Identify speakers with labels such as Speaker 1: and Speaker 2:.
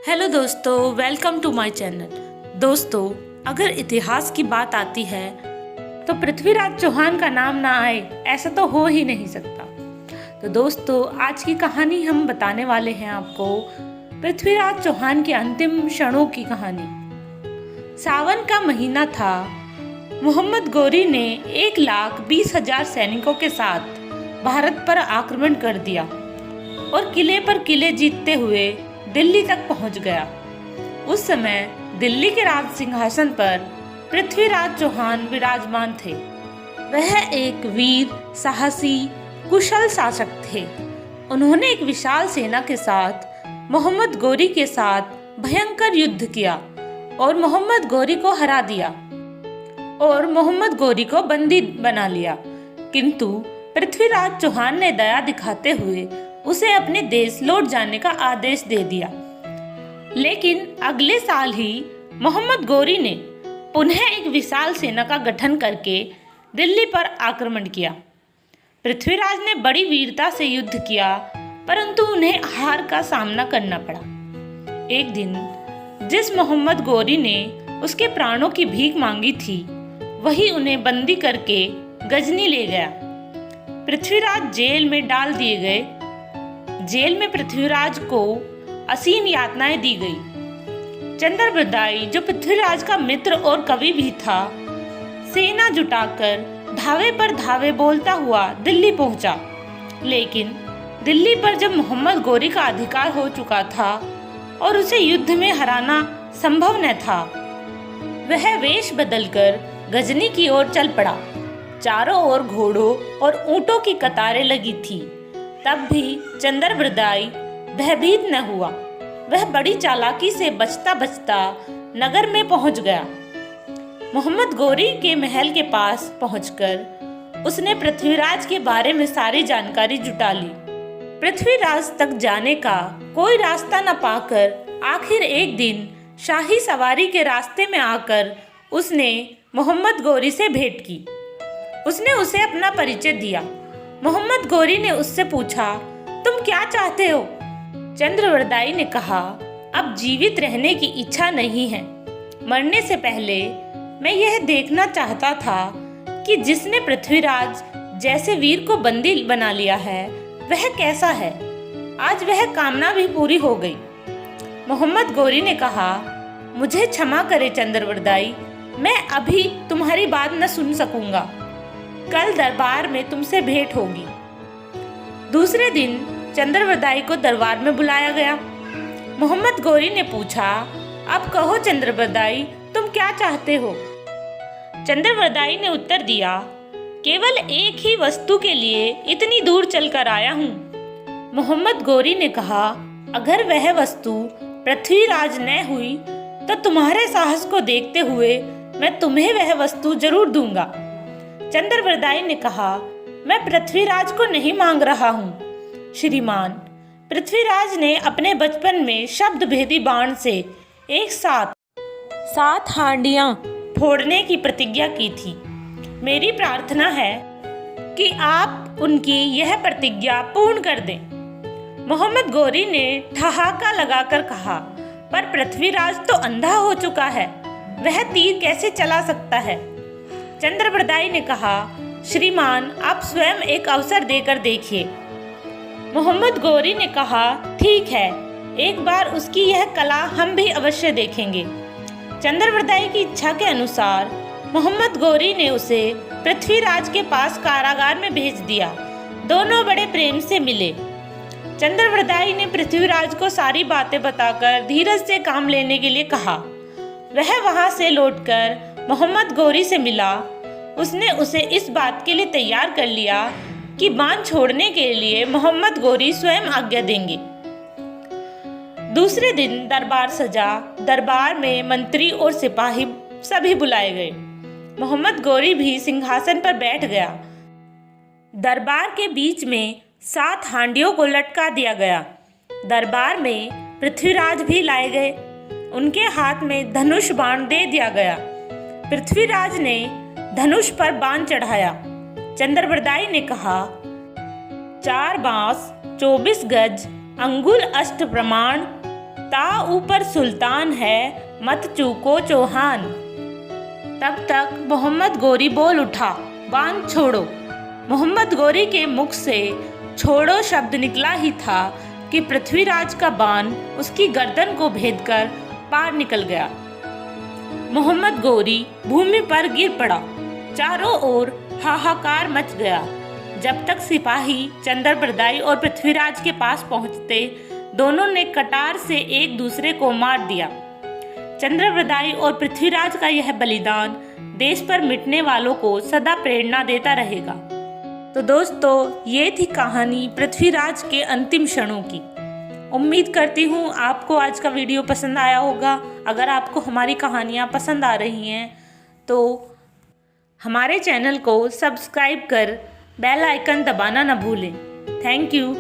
Speaker 1: Hello दोस्तों, welcome to my channel. दोस्तों, अगर इतिहास की बात आती है तो पृथ्वीराज चौहान का नाम ना आए ऐसा तो हो ही नहीं सकता। तो दोस्तों, आज की कहानी हम बताने वाले हैं आपको पृथ्वीराज चौहान के अंतिम क्षणों की कहानी। सावन का महीना था। मोहम्मद गौरी ने 1,20,000 सैनिकों के साथ भारत पर आक्रमण कर दिया और किले पर किले जीतते हुए दिल्ली तक पहुंच गया। उस समय दिल्ली के राज सिंहासन पर पृथ्वीराज चौहान विराजमान थे। वह एक वीर, साहसी, कुशल शासक थे। उन्होंने एक विशाल सेना के साथ मोहम्मद गौरी के साथ भयंकर युद्ध किया और मोहम्मद गौरी को हरा दिया और मोहम्मद गौरी को बंदी बना लिया। किंतु पृथ्वीराज चौहान ने दया दिखाते हुए उसे अपने देश लौट जाने का आदेश दे दिया। लेकिन अगले साल ही मोहम्मद गौरी ने पुनः एक विशाल सेना का गठन करके दिल्ली पर आक्रमण किया। पृथ्वीराज ने बड़ी वीरता से युद्ध किया, परंतु उन्हें हार का सामना करना पड़ा। एक दिन जिस मोहम्मद गौरी ने उसके प्राणों की भीख मांगी थी, वही उन्हें बंदी करके गजनी ले गया। पृथ्वीराज जेल में डाल दिए गए। जेल में पृथ्वीराज को असीम यातनाएं दी गई। चंद्रबरदाई, जो पृथ्वीराज का मित्र और कवि भी था, सेना जुटाकर धावे पर धावे बोलता हुआ दिल्ली पहुंचा। लेकिन दिल्ली पर जब मोहम्मद गौरी का अधिकार हो चुका था और उसे युद्ध में हराना संभव न था, वह वेश बदलकर गजनी की ओर चल पड़ा। चारों ओर घोड़ों और ऊंटों की कतारें लगी थी। तब भी चंद्रबरदाई भयभीत न हुआ। वह बड़ी चालाकी से बचता बचता नगर में पहुंच गया। मोहम्मद गौरी के महल के पास पहुंचकर उसने पृथ्वीराज के बारे में सारी जानकारी जुटा ली। पृथ्वीराज तक जाने का कोई रास्ता न पाकर आखिर एक दिन शाही सवारी के रास्ते में आकर उसने मोहम्मद गौरी से भेंट की। उसने उसे अपना परिचय दिया। मोहम्मद गौरी ने उससे पूछा, तुम क्या चाहते हो? चंद्रबरदाई ने कहा, अब जीवित रहने की इच्छा नहीं है। मरने से पहले मैं यह देखना चाहता था कि जिसने पृथ्वीराज जैसे वीर को बंदी बना लिया है, वह कैसा है। आज वह कामना भी पूरी हो गई। मोहम्मद गौरी ने कहा, मुझे क्षमा करे चंद्रबरदाई, मैं अभी तुम्हारी बात न सुन सकूंगा। कल दरबार में तुमसे भेंट होगी। दूसरे दिन चंद्रबरदाई को दरबार में बुलाया गया। मोहम्मद गौरी ने पूछा, अब कहो चंद्रबरदाई, तुम क्या चाहते हो? चंद्रबरदाई ने उत्तर दिया, केवल एक ही वस्तु के लिए इतनी दूर चलकर आया हूँ। मोहम्मद गौरी ने कहा, अगर वह वस्तु पृथ्वीराज न हुई तो तुम्हारे साहस को देखते हुए मैं तुम्हें वह वस्तु जरूर दूंगा। चंद्रबरदाई ने कहा, मैं पृथ्वीराज को नहीं मांग रहा हूँ श्रीमान। पृथ्वीराज ने अपने बचपन में शब्द भेदी बाण से एक साथ 7 हांडियां फोड़ने की प्रतिज्ञा की थी। मेरी प्रार्थना है कि आप उनकी यह प्रतिज्ञा पूर्ण कर दें। मोहम्मद गौरी ने ठहाका लगाकर कहा, पर पृथ्वीराज तो अंधा हो चुका है, वह तीर कैसे चला सकता है? चंद्रबरदाई ने कहा, श्रीमान, आप स्वयं एक अवसर देकर देखिए। मोहम्मद गौरी ने कहा, ठीक है, एक बार उसकी यह कला हम भी अवश्य देखेंगे। चंद्रबरदाई की इच्छा के अनुसार मोहम्मद गौरी ने उसे पृथ्वीराज के पास कारागार में भेज दिया। दोनों बड़े प्रेम से मिले। चंद्रबरदाई ने पृथ्वीराज को सारी बातें बताकर धीरज से काम लेने के लिए कहा। वह वहां से लौटकर मोहम्मद गौरी से मिला। उसने उसे इस बात के लिए तैयार कर लिया कि बाण छोड़ने के लिए मोहम्मद गौरी स्वयं आज्ञा देंगे। दूसरे दिन दरबार सजा। दरबार में मंत्री और सिपाही सभी बुलाए गए। मोहम्मद गौरी भी सिंहासन पर बैठ गया। दरबार के बीच में 7 हांडियों को लटका दिया गया। दरबार में पृथ्वीराज भी लाए गए। उनके हाथ में धनुष बाण दे दिया गया। पृथ्वीराज ने धनुष पर बाण चढ़ाया। चंद्रबरदाई ने कहा, 4 बांस 24 गज अंगुल अष्ट प्रमाण ता ऊपर सुल्तान है, मत चूको चौहान। तब तक मोहम्मद गोरी बोल उठा, बांध छोड़ो। मोहम्मद गोरी के मुख से छोड़ो शब्द निकला ही था कि पृथ्वीराज का बाण उसकी गर्दन को भेदकर पार निकल गया। मोहम्मद गोरी भूमि पर गिर पड़ा। चारों ओर हाहाकार मच गया। जब तक सिपाही चंद्रप्रदाई और पृथ्वीराज के पास पहुंचते, दोनों ने कटार से एक दूसरे को मार दिया। चंद्रप्रदाई और पृथ्वीराज का यह बलिदान देश पर मिटने वालों को सदा प्रेरणा देता रहेगा। तो दोस्तों, ये थी कहानी पृथ्वीराज के अंतिम क्षणों की। उम्मीद करती हूँ आपको आज का वीडियो पसंद आया होगा। अगर आपको हमारी कहानियाँ पसंद आ रही हैं तो हमारे चैनल को सब्सक्राइब कर बेल आइकन दबाना न भूलें। Thank you.